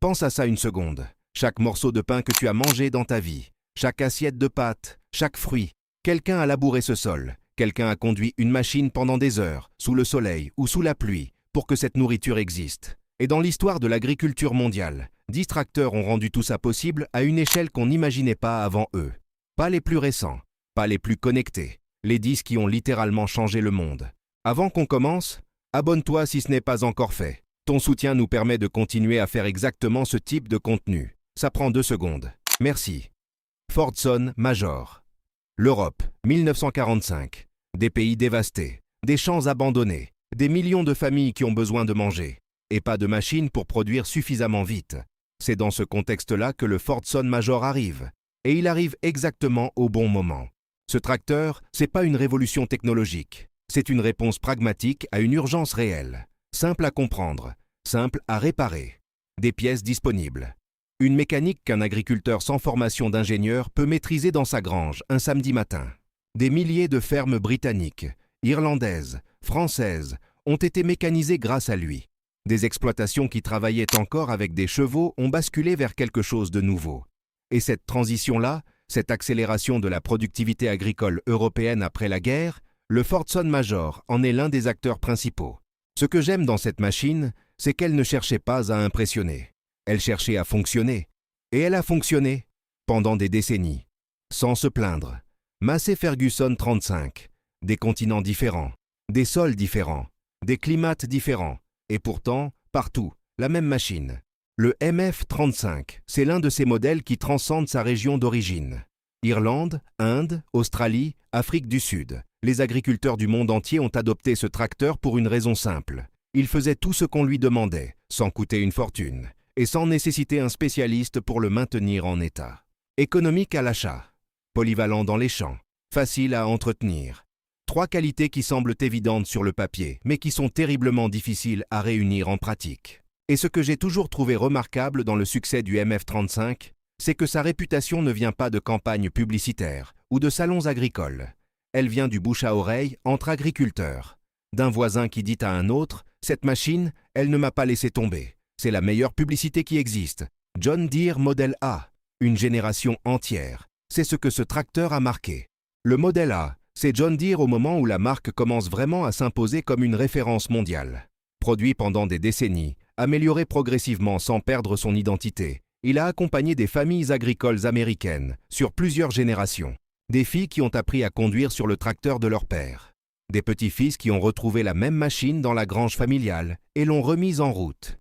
Pense à ça une seconde. Chaque morceau de pain que tu as mangé dans ta vie, chaque assiette de pâtes, chaque fruit. Quelqu'un a labouré ce sol, quelqu'un a conduit une machine pendant des heures, sous le soleil ou sous la pluie, pour que cette nourriture existe. Et dans l'histoire de l'agriculture mondiale, 10 tracteurs ont rendu tout ça possible à une échelle qu'on n'imaginait pas avant eux. Pas les plus récents, pas les plus connectés, les 10 qui ont littéralement changé le monde. Avant qu'on commence, abonne-toi si ce n'est pas encore fait. Ton soutien nous permet de continuer à faire exactement ce type de contenu. Ça prend 2 secondes. Merci. Fordson Major. L'Europe, 1945. Des pays dévastés, des champs abandonnés, des millions de familles qui ont besoin de manger, et pas de machines pour produire suffisamment vite. C'est dans ce contexte-là que le Fordson Major arrive. Et il arrive exactement au bon moment. Ce tracteur, c'est pas une révolution technologique. C'est une réponse pragmatique à une urgence réelle. Simple à comprendre, simple à réparer. Des pièces disponibles. Une mécanique qu'un agriculteur sans formation d'ingénieur peut maîtriser dans sa grange un samedi matin. Des milliers de fermes britanniques, irlandaises, françaises ont été mécanisées grâce à lui. Des exploitations qui travaillaient encore avec des chevaux ont basculé vers quelque chose de nouveau. Et cette transition-là, cette accélération de la productivité agricole européenne après la guerre, le Fordson Major en est l'un des acteurs principaux. Ce que j'aime dans cette machine, c'est qu'elle ne cherchait pas à impressionner. Elle cherchait à fonctionner. Et elle a fonctionné pendant des décennies. Sans se plaindre. Massey Ferguson 35. Des continents différents. Des sols différents. Des climats différents. Et pourtant, partout, la même machine. Le MF35, c'est l'un de ces modèles qui transcende sa région d'origine. Irlande, Inde, Australie, Afrique du Sud. Les agriculteurs du monde entier ont adopté ce tracteur pour une raison simple. Il faisait tout ce qu'on lui demandait, sans coûter une fortune, et sans nécessiter un spécialiste pour le maintenir en état. Économique à l'achat, polyvalent dans les champs, facile à entretenir. 3 qualités qui semblent évidentes sur le papier, mais qui sont terriblement difficiles à réunir en pratique. Et ce que j'ai toujours trouvé remarquable dans le succès du MF35, c'est que sa réputation ne vient pas de campagnes publicitaires ou de salons agricoles. Elle vient du bouche à oreille entre agriculteurs. D'un voisin qui dit à un autre « Cette machine, elle ne m'a pas laissé tomber. C'est la meilleure publicité qui existe. John Deere Model A. » Une génération entière. C'est ce que ce tracteur a marqué. Le Model A, c'est John Deere au moment où la marque commence vraiment à s'imposer comme une référence mondiale. Produit pendant des décennies, amélioré progressivement sans perdre son identité, il a accompagné des familles agricoles américaines sur plusieurs générations. Des filles qui ont appris à conduire sur le tracteur de leur père. Des petits-fils qui ont retrouvé la même machine dans la grange familiale et l'ont remise en route.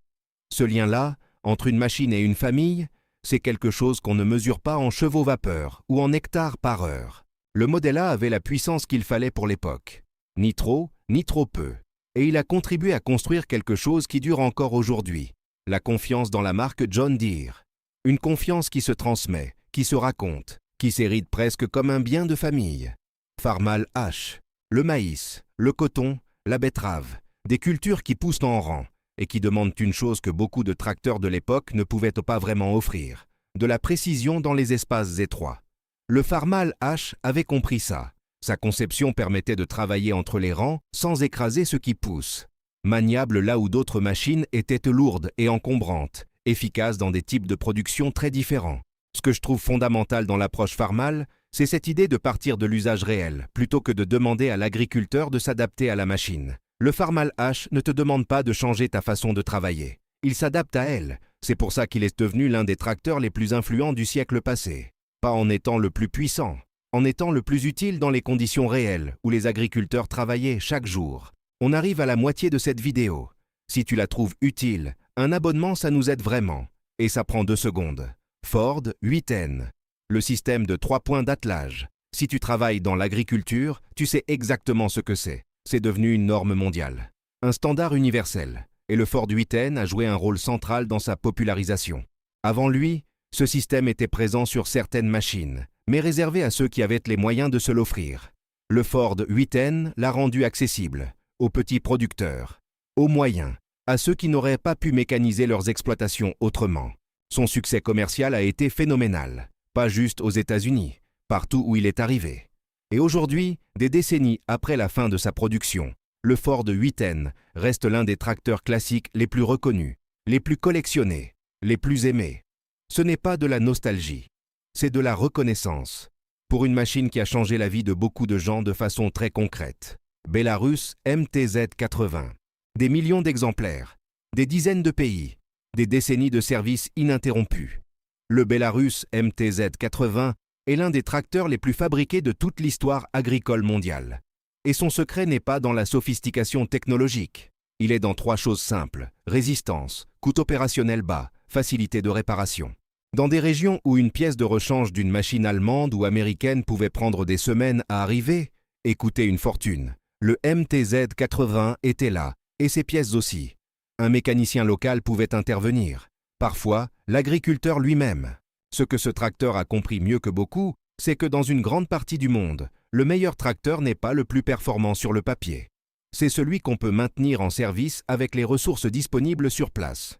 Ce lien-là, entre une machine et une famille, c'est quelque chose qu'on ne mesure pas en chevaux-vapeur ou en hectares par heure. Le Model A avait la puissance qu'il fallait pour l'époque. Ni trop, ni trop peu. Et il a contribué à construire quelque chose qui dure encore aujourd'hui. La confiance dans la marque John Deere. Une confiance qui se transmet, qui se raconte, qui s'hérite presque comme un bien de famille. Farmal H, le maïs, le coton, la betterave, des cultures qui poussent en rang et qui demandent une chose que beaucoup de tracteurs de l'époque ne pouvaient pas vraiment offrir, de la précision dans les espaces étroits. Le Farmal H avait compris ça. Sa conception permettait de travailler entre les rangs sans écraser ce qui pousse. Maniable là où d'autres machines étaient lourdes et encombrantes, efficaces dans des types de production très différents. Ce que je trouve fondamental dans l'approche Farmal, c'est cette idée de partir de l'usage réel, plutôt que de demander à l'agriculteur de s'adapter à la machine. Le Farmal H ne te demande pas de changer ta façon de travailler. Il s'adapte à elle. C'est pour ça qu'il est devenu l'un des tracteurs les plus influents du siècle passé. Pas en étant le plus puissant, en étant le plus utile dans les conditions réelles où les agriculteurs travaillaient chaque jour. On arrive à la moitié de cette vidéo. Si tu la trouves utile, un abonnement ça nous aide vraiment. Et ça prend 2 secondes. Ford 8N. Le système de 3 points d'attelage. Si tu travailles dans l'agriculture, tu sais exactement ce que c'est. C'est devenu une norme mondiale. Un standard universel. Et le Ford 8N a joué un rôle central dans sa popularisation. Avant lui, ce système était présent sur certaines machines, mais réservé à ceux qui avaient les moyens de se l'offrir. Le Ford 8N l'a rendu accessible aux petits producteurs, aux moyens, à ceux qui n'auraient pas pu mécaniser leurs exploitations autrement. Son succès commercial a été phénoménal, pas juste aux États-Unis, partout où il est arrivé. Et aujourd'hui, des décennies après la fin de sa production, le Ford 8N reste l'un des tracteurs classiques les plus reconnus, les plus collectionnés. les plus aimés. Ce n'est pas de la nostalgie, c'est de la reconnaissance. Pour une machine qui a changé la vie de beaucoup de gens de façon très concrète. Belarus MTZ-80. Des millions d'exemplaires, des dizaines de pays, des décennies de services ininterrompus. Le Belarus MTZ-80 est l'un des tracteurs les plus fabriqués de toute l'histoire agricole mondiale. Et son secret n'est pas dans la sophistication technologique. Il est dans 3 choses simples: résistance, coût opérationnel bas, facilité de réparation. Dans des régions où une pièce de rechange d'une machine allemande ou américaine pouvait prendre des semaines à arriver et coûter une fortune, le MTZ-80 était là, et ses pièces aussi. Un mécanicien local pouvait intervenir. Parfois, l'agriculteur lui-même. Ce que ce tracteur a compris mieux que beaucoup, c'est que dans une grande partie du monde, le meilleur tracteur n'est pas le plus performant sur le papier. C'est celui qu'on peut maintenir en service avec les ressources disponibles sur place.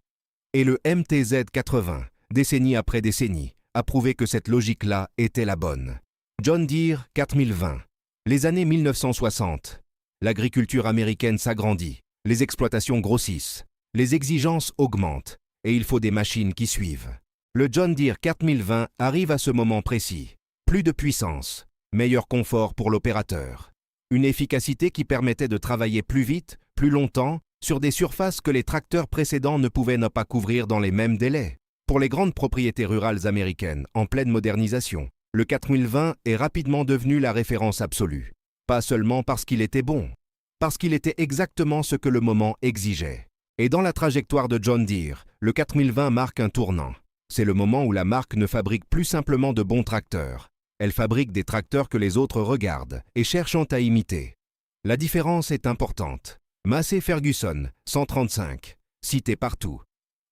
Et le MTZ-80, décennie après décennie, a prouvé que cette logique-là était la bonne. John Deere 4020. Les années 1960. L'agriculture américaine s'agrandit, les exploitations grossissent, les exigences augmentent, et il faut des machines qui suivent. Le John Deere 4020 arrive à ce moment précis. Plus de puissance, meilleur confort pour l'opérateur. Une efficacité qui permettait de travailler plus vite, plus longtemps, sur des surfaces que les tracteurs précédents ne pouvaient pas couvrir dans les mêmes délais. Pour les grandes propriétés rurales américaines en pleine modernisation, le 4020 est rapidement devenu la référence absolue. Pas seulement parce qu'il était bon, parce qu'il était exactement ce que le moment exigeait. Et dans la trajectoire de John Deere, le 4020 marque un tournant. C'est le moment où la marque ne fabrique plus simplement de bons tracteurs. Elle fabrique des tracteurs que les autres regardent et cherchent à imiter. La différence est importante. Massey Ferguson 135, cité partout,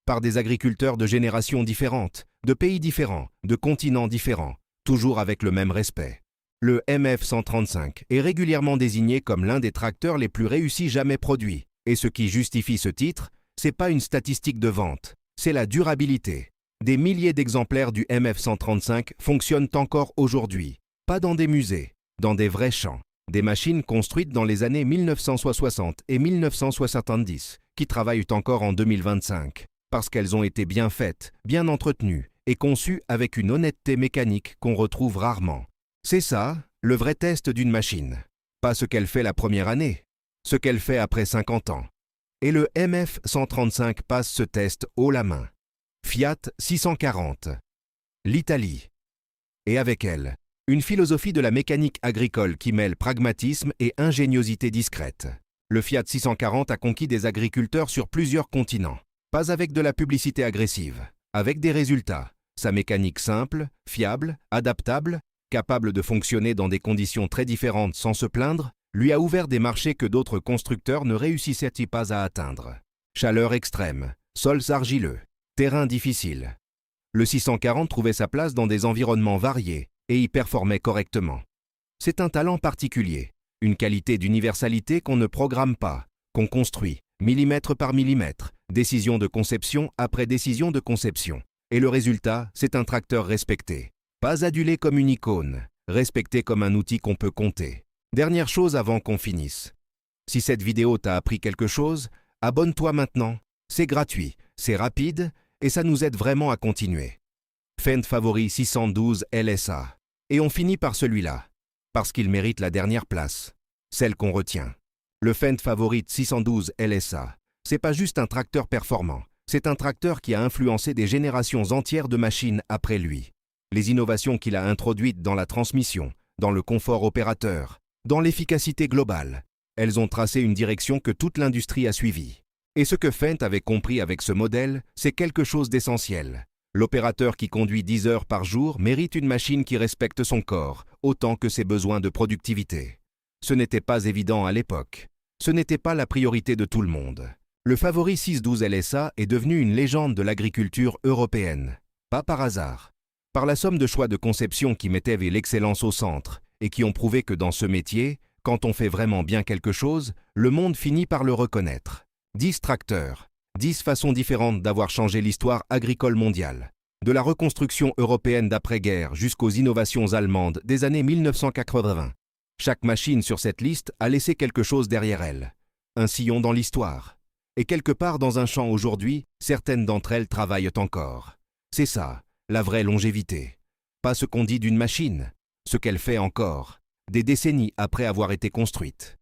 par des agriculteurs de générations différentes, de pays différents, de continents différents, toujours avec le même respect. Le MF 135 est régulièrement désigné comme l'un des tracteurs les plus réussis jamais produits. Et ce qui justifie ce titre, c'est pas une statistique de vente, c'est la durabilité. Des milliers d'exemplaires du MF 135 fonctionnent encore aujourd'hui, pas dans des musées, dans des vrais champs. Des machines construites dans les années 1960 et 1970, qui travaillent encore en 2025, parce qu'elles ont été bien faites, bien entretenues et conçues avec une honnêteté mécanique qu'on retrouve rarement. C'est ça, le vrai test d'une machine. Pas ce qu'elle fait la première année, ce qu'elle fait après 50 ans. Et le MF 135 passe ce test haut la main. Fiat 640. L'Italie. Et avec elle, une philosophie de la mécanique agricole qui mêle pragmatisme et ingéniosité discrète. Le Fiat 640 a conquis des agriculteurs sur plusieurs continents. Pas avec de la publicité agressive, avec des résultats. Sa mécanique simple, fiable, adaptable, capable de fonctionner dans des conditions très différentes sans se plaindre, lui a ouvert des marchés que d'autres constructeurs ne réussissaient pas à atteindre. Chaleur extrême, sols argileux, terrain difficile. Le 640 trouvait sa place dans des environnements variés et y performait correctement. C'est un talent particulier, une qualité d'universalité qu'on ne programme pas, qu'on construit, millimètre par millimètre, décision de conception après décision de conception. Et le résultat, c'est un tracteur respecté. Pas adulé comme une icône, respecté comme un outil qu'on peut compter. Dernière chose avant qu'on finisse. Si cette vidéo t'a appris quelque chose, abonne-toi maintenant. C'est gratuit, c'est rapide et ça nous aide vraiment à continuer. Fendt Favori 612 LSA. Et on finit par celui-là, parce qu'il mérite la dernière place, celle qu'on retient. Le Fendt Favori 612 LSA, c'est pas juste un tracteur performant, c'est un tracteur qui a influencé des générations entières de machines après lui. Les innovations qu'il a introduites dans la transmission, dans le confort opérateur, dans l'efficacité globale, elles ont tracé une direction que toute l'industrie a suivie. Et ce que Fendt avait compris avec ce modèle, c'est quelque chose d'essentiel. L'opérateur qui conduit 10 heures par jour mérite une machine qui respecte son corps, autant que ses besoins de productivité. Ce n'était pas évident à l'époque. Ce n'était pas la priorité de tout le monde. Le Favori 612 LSA est devenu une légende de l'agriculture européenne. Pas par hasard. Par la somme de choix de conception qui mettaient l'excellence au centre et qui ont prouvé que dans ce métier, quand on fait vraiment bien quelque chose, le monde finit par le reconnaître. 10 tracteurs, 10 façons différentes d'avoir changé l'histoire agricole mondiale. De la reconstruction européenne d'après-guerre jusqu'aux innovations allemandes des années 1980. Chaque machine sur cette liste a laissé quelque chose derrière elle. Un sillon dans l'histoire. Et quelque part dans un champ aujourd'hui, certaines d'entre elles travaillent encore. C'est ça, la vraie longévité. Pas ce qu'on dit d'une machine, ce qu'elle fait encore, des décennies après avoir été construite.